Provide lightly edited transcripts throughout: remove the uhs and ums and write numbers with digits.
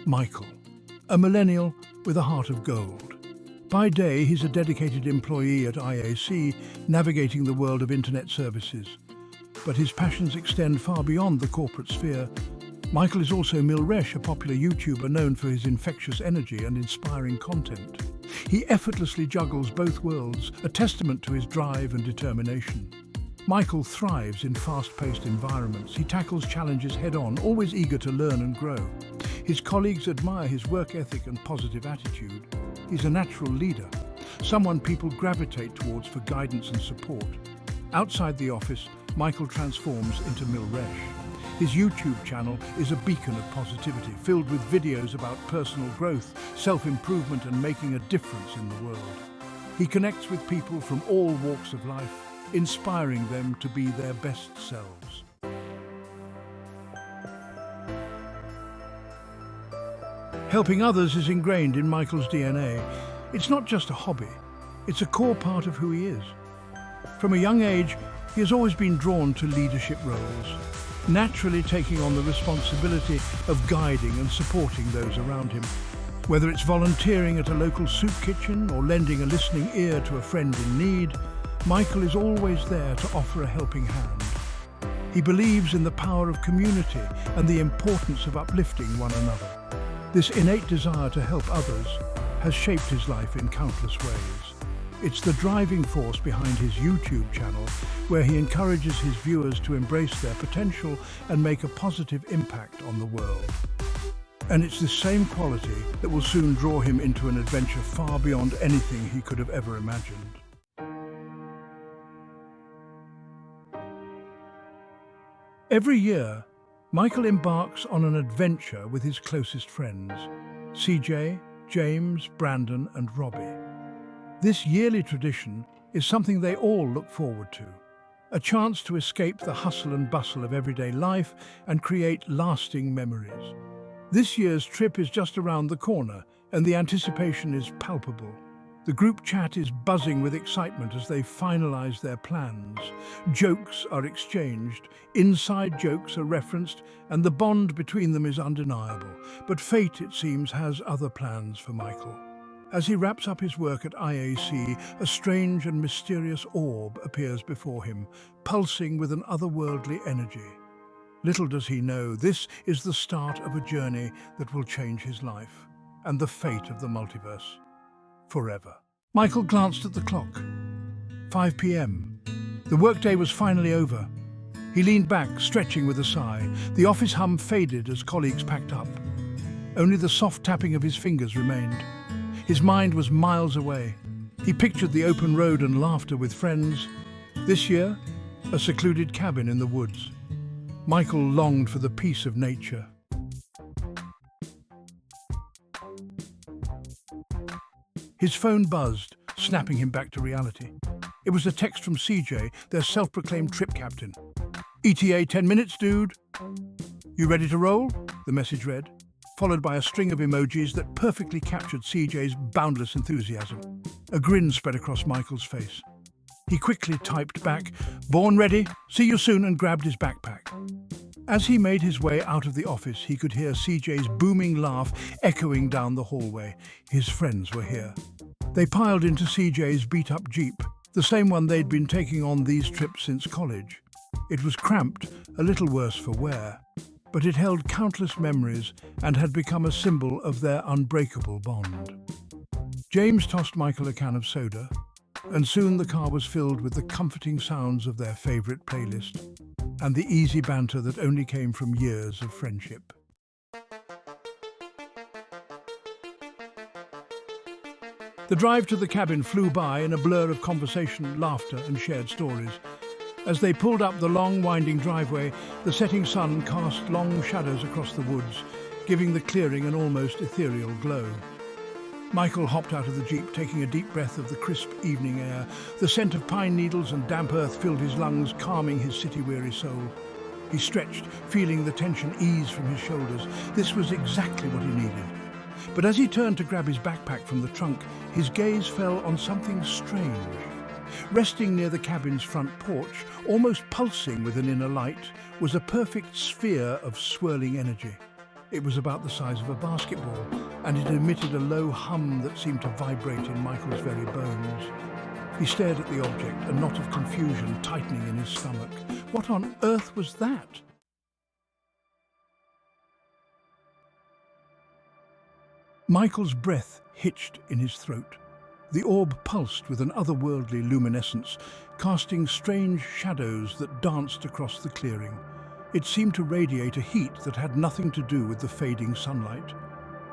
Michael, a millennial with a heart of gold. By day, he's a dedicated employee at IAC, navigating the world of internet services. But his passions extend far beyond the corporate sphere. Michael is also Millresh, a popular YouTuber known for his infectious energy and inspiring content. He effortlessly juggles both worlds, a testament to his drive and determination. Michael thrives in fast-paced environments. He tackles challenges head-on, always eager to learn and grow. His colleagues admire his work ethic and positive attitude. He's a natural leader, someone people gravitate towards for guidance and support. Outside the office, Michael transforms into Millresh. His YouTube channel is a beacon of positivity, filled with videos about personal growth, self-improvement and making a difference in the world. He connects with people from all walks of life, inspiring them to be their best selves. Helping others is ingrained in Michael's DNA. It's not just a hobby, it's a core part of who he is. From a young age, he has always been drawn to leadership roles, naturally taking on the responsibility of guiding and supporting those around him. Whether it's volunteering at a local soup kitchen or lending a listening ear to a friend in need, Michael is always there to offer a helping hand. He believes in the power of community and the importance of uplifting one another. This innate desire to help others has shaped his life in countless ways. It's the driving force behind his YouTube channel, where he encourages his viewers to embrace their potential and make a positive impact on the world. And it's this same quality that will soon draw him into an adventure far beyond anything he could have ever imagined. Every year, Michael embarks on an adventure with his closest friends, CJ, James, Brandon, and Robbie. This yearly tradition is something they all look forward to, a chance to escape the hustle and bustle of everyday life and create lasting memories. This year's trip is just around the corner, and the anticipation is palpable. The group chat is buzzing with excitement as they finalize their plans. Jokes are exchanged, inside jokes are referenced, and the bond between them is undeniable. But fate, it seems, has other plans for Michael. As he wraps up his work at IAC, a strange and mysterious orb appears before him, pulsing with an otherworldly energy. Little does he know, this is the start of a journey that will change his life and the fate of the multiverse forever. Michael glanced at the clock. 5 p.m. The workday was finally over. He leaned back, stretching with a sigh. The office hum faded as colleagues packed up. Only the soft tapping of his fingers remained. His mind was miles away. He pictured the open road and laughter with friends. This year, a secluded cabin in the woods. Michael longed for the peace of nature. His phone buzzed, snapping him back to reality. It was a text from CJ, their self-proclaimed trip captain. ETA 10 minutes, dude. You ready to roll? The message read, followed by a string of emojis that perfectly captured CJ's boundless enthusiasm. A grin spread across Michael's face. He quickly typed back, "Born ready, see you soon," and grabbed his backpack. As he made his way out of the office, he could hear CJ's booming laugh echoing down the hallway. His friends were here. They piled into CJ's beat-up Jeep, the same one they'd been taking on these trips since college. It was cramped, a little worse for wear, but it held countless memories and had become a symbol of their unbreakable bond. James tossed Michael a can of soda, and soon the car was filled with the comforting sounds of their favorite playlist and the easy banter that only came from years of friendship. The drive to the cabin flew by in a blur of conversation, laughter, and shared stories. As they pulled up the long, winding driveway, the setting sun cast long shadows across the woods, giving the clearing an almost ethereal glow. Michael hopped out of the Jeep, taking a deep breath of the crisp evening air. The scent of pine needles and damp earth filled his lungs, calming his city-weary soul. He stretched, feeling the tension ease from his shoulders. This was exactly what he needed. But as he turned to grab his backpack from the trunk, his gaze fell on something strange. Resting near the cabin's front porch, almost pulsing with an inner light, was a perfect sphere of swirling energy. It was about the size of a basketball, and it emitted a low hum that seemed to vibrate in Michael's very bones. He stared at the object, a knot of confusion tightening in his stomach. What on earth was that? Michael's breath hitched in his throat. The orb pulsed with an otherworldly luminescence, casting strange shadows that danced across the clearing. It seemed to radiate a heat that had nothing to do with the fading sunlight,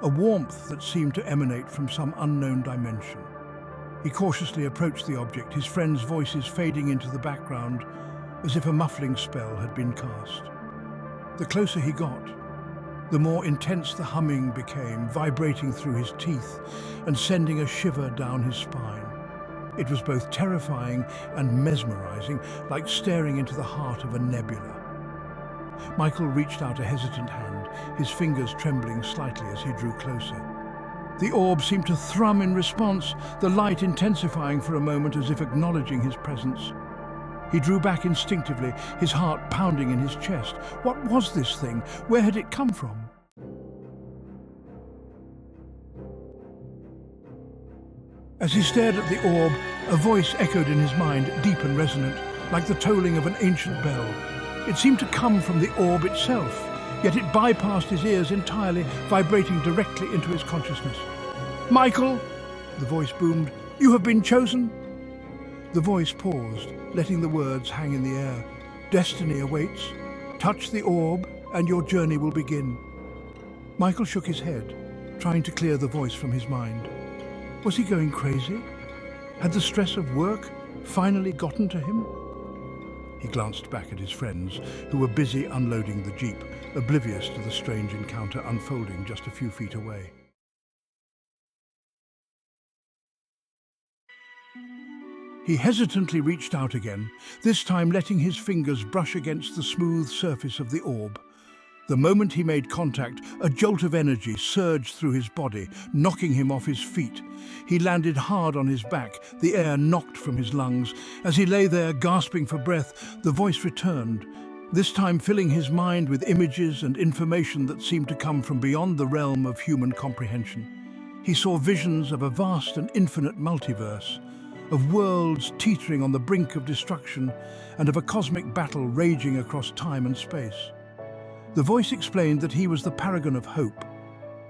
a warmth that seemed to emanate from some unknown dimension. He cautiously approached the object, his friends' voices fading into the background as if a muffling spell had been cast. The closer he got, the more intense the humming became, vibrating through his teeth and sending a shiver down his spine. It was both terrifying and mesmerizing, like staring into the heart of a nebula. Michael reached out a hesitant hand, his fingers trembling slightly as he drew closer. The orb seemed to thrum in response, the light intensifying for a moment as if acknowledging his presence. He drew back instinctively, his heart pounding in his chest. What was this thing? Where had it come from? As he stared at the orb, a voice echoed in his mind, deep and resonant, like the tolling of an ancient bell. It seemed to come from the orb itself, yet it bypassed his ears entirely, vibrating directly into his consciousness. "Michael," the voice boomed, "you have been chosen." The voice paused, letting the words hang in the air. "Destiny awaits. Touch the orb, and your journey will begin." Michael shook his head, trying to clear the voice from his mind. Was he going crazy? Had the stress of work finally gotten to him? He glanced back at his friends, who were busy unloading the jeep, oblivious to the strange encounter unfolding just a few feet away. He hesitantly reached out again, this time letting his fingers brush against the smooth surface of the orb. The moment he made contact, a jolt of energy surged through his body, knocking him off his feet. He landed hard on his back, the air knocked from his lungs. As he lay there, gasping for breath, the voice returned, this time filling his mind with images and information that seemed to come from beyond the realm of human comprehension. He saw visions of a vast and infinite multiverse, of worlds teetering on the brink of destruction, and of a cosmic battle raging across time and space. The voice explained that he was the Paragon of Hope,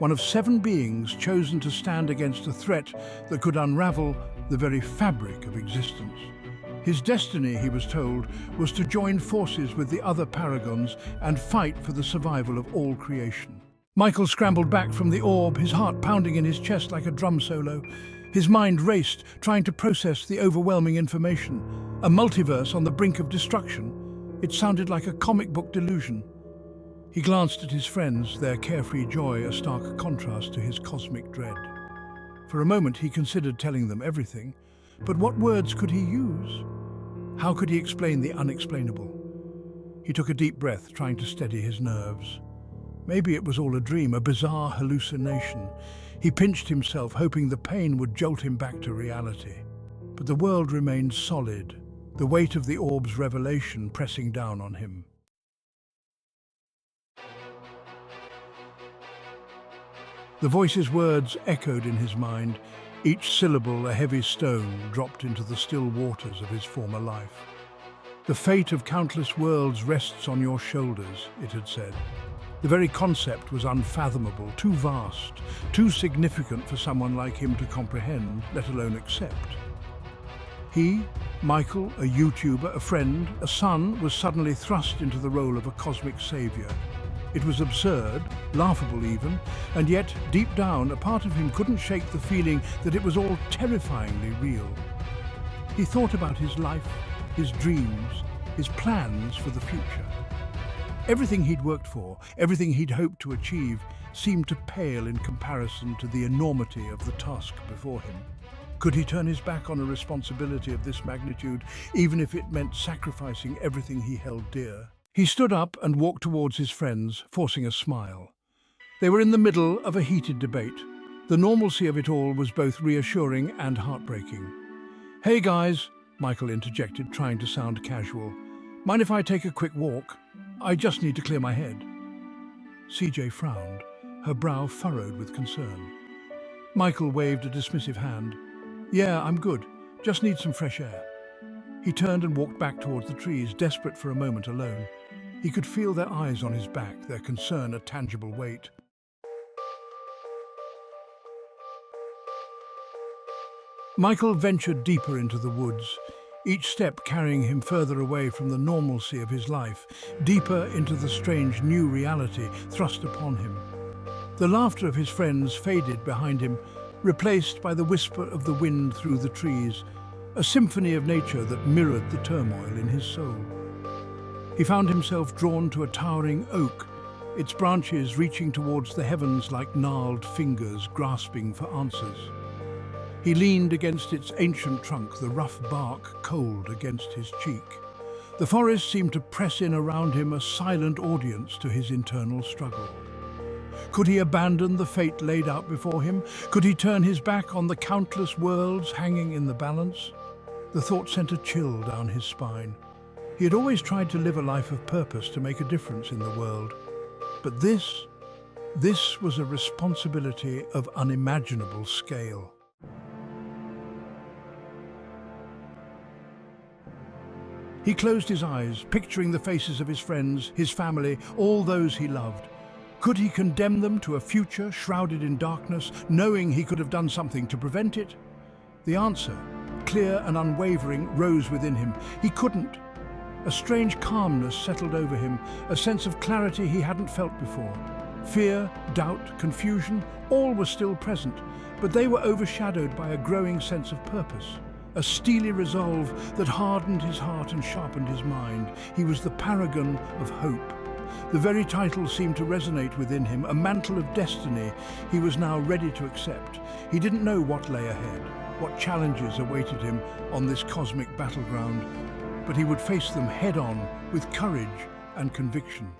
one of 7 beings chosen to stand against a threat that could unravel the very fabric of existence. His destiny, he was told, was to join forces with the other Paragons and fight for the survival of all creation. Michael scrambled back from the orb, his heart pounding in his chest like a drum solo. His mind raced, trying to process the overwhelming information. A multiverse on the brink of destruction. It sounded like a comic book delusion. He glanced at his friends, their carefree joy a stark contrast to his cosmic dread. For a moment he considered telling them everything, but what words could he use? How could he explain the unexplainable? He took a deep breath, trying to steady his nerves. Maybe it was all a dream, a bizarre hallucination. He pinched himself, hoping the pain would jolt him back to reality. But the world remained solid, the weight of the orb's revelation pressing down on him. The voice's words echoed in his mind, each syllable a heavy stone dropped into the still waters of his former life. "The fate of countless worlds rests on your shoulders," it had said. The very concept was unfathomable, too vast, too significant for someone like him to comprehend, let alone accept. He, Michael, a YouTuber, a friend, a son, was suddenly thrust into the role of a cosmic savior. It was absurd, laughable even, and yet, deep down, a part of him couldn't shake the feeling that it was all terrifyingly real. He thought about his life, his dreams, his plans for the future. Everything he'd worked for, everything he'd hoped to achieve, seemed to pale in comparison to the enormity of the task before him. Could he turn his back on a responsibility of this magnitude, even if it meant sacrificing everything he held dear? He stood up and walked towards his friends, forcing a smile. They were in the middle of a heated debate. The normalcy of it all was both reassuring and heartbreaking. "Hey guys," Michael interjected, trying to sound casual. "Mind if I take a quick walk? I just need to clear my head." CJ frowned, her brow furrowed with concern. Michael waved a dismissive hand. Yeah, I'm good. Just need some fresh air. He turned and walked back towards the trees, desperate for a moment alone. He could feel their eyes on his back, their concern a tangible weight. Michael ventured deeper into the woods, each step carrying him further away from the normalcy of his life, deeper into the strange new reality thrust upon him. The laughter of his friends faded behind him, replaced by the whisper of the wind through the trees, a symphony of nature that mirrored the turmoil in his soul. He found himself drawn to a towering oak, its branches reaching towards the heavens like gnarled fingers grasping for answers. He leaned against its ancient trunk, the rough bark cold against his cheek. The forest seemed to press in around him, a silent audience to his internal struggle. Could he abandon the fate laid out before him? Could he turn his back on the countless worlds hanging in the balance? The thought sent a chill down his spine. He had always tried to live a life of purpose, to make a difference in the world. But this was a responsibility of unimaginable scale. He closed his eyes, picturing the faces of his friends, his family, all those he loved. Could he condemn them to a future shrouded in darkness, knowing he could have done something to prevent it? The answer, clear and unwavering, rose within him. He couldn't. A strange calmness settled over him, a sense of clarity he hadn't felt before. Fear, doubt, confusion, all were still present, but they were overshadowed by a growing sense of purpose. A steely resolve that hardened his heart and sharpened his mind. He was the paragon of hope. The very title seemed to resonate within him, a mantle of destiny he was now ready to accept. He didn't know what lay ahead, what challenges awaited him on this cosmic battleground, but he would face them head-on with courage and conviction.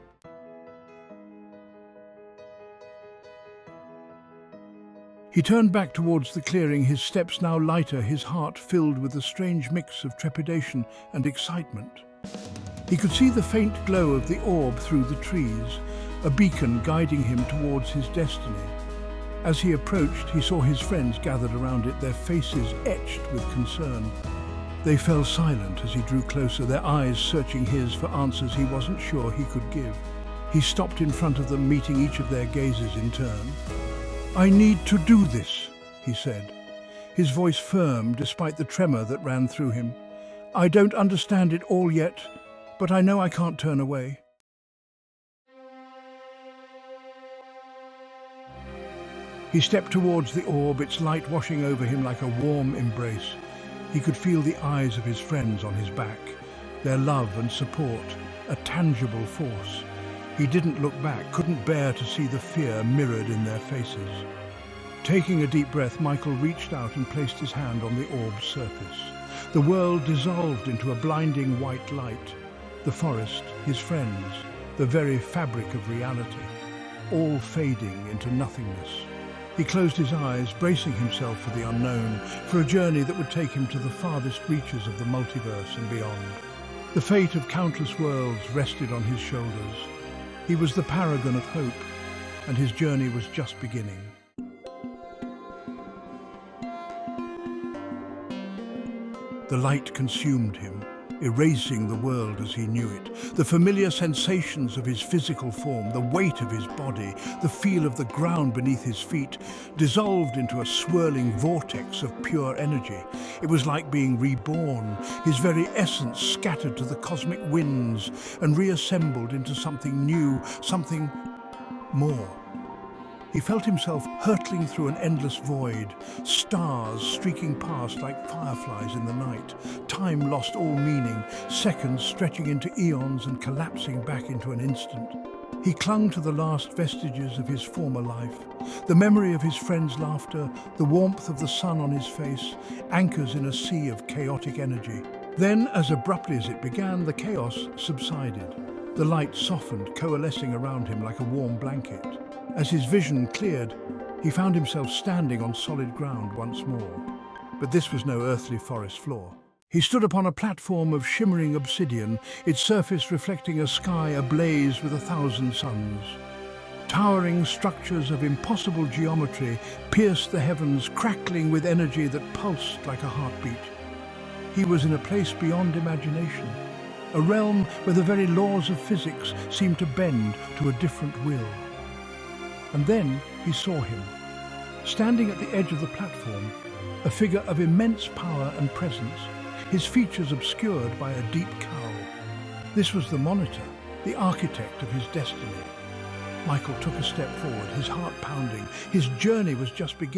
He turned back towards the clearing, his steps now lighter, his heart filled with a strange mix of trepidation and excitement. He could see the faint glow of the orb through the trees, a beacon guiding him towards his destiny. As he approached, he saw his friends gathered around it, their faces etched with concern. They fell silent as he drew closer, their eyes searching his for answers he wasn't sure he could give. He stopped in front of them, meeting each of their gazes in turn. "I need to do this," he said, his voice firm despite the tremor that ran through him. "I don't understand it all yet, but I know I can't turn away." He stepped towards the orb, its light washing over him like a warm embrace. He could feel the eyes of his friends on his back, their love and support, a tangible force. He didn't look back, couldn't bear to see the fear mirrored in their faces. Taking a deep breath, Michael reached out and placed his hand on the orb's surface. The world dissolved into a blinding white light. The forest, his friends, the very fabric of reality, all fading into nothingness. He closed his eyes, bracing himself for the unknown, for a journey that would take him to the farthest reaches of the multiverse and beyond. The fate of countless worlds rested on his shoulders. He was the paragon of hope, and his journey was just beginning. The light consumed him, erasing the world as he knew it. The familiar sensations of his physical form, the weight of his body, the feel of the ground beneath his feet, dissolved into a swirling vortex of pure energy. It was like being reborn, his very essence scattered to the cosmic winds and reassembled into something new, something more. He felt himself hurtling through an endless void, stars streaking past like fireflies in the night. Time lost all meaning, seconds stretching into eons and collapsing back into an instant. He clung to the last vestiges of his former life, the memory of his friends' laughter, the warmth of the sun on his face, anchors in a sea of chaotic energy. Then, as abruptly as it began, the chaos subsided. The light softened, coalescing around him like a warm blanket. As his vision cleared, he found himself standing on solid ground once more. But this was no earthly forest floor. He stood upon a platform of shimmering obsidian, its surface reflecting a sky ablaze with 1,000 suns. Towering structures of impossible geometry pierced the heavens, crackling with energy that pulsed like a heartbeat. He was in a place beyond imagination, a realm where the very laws of physics seemed to bend to a different will. And then he saw him, standing at the edge of the platform, a figure of immense power and presence, his features obscured by a deep cowl. This was the monitor, the architect of his destiny. Michael took a step forward, his heart pounding. His journey was just beginning.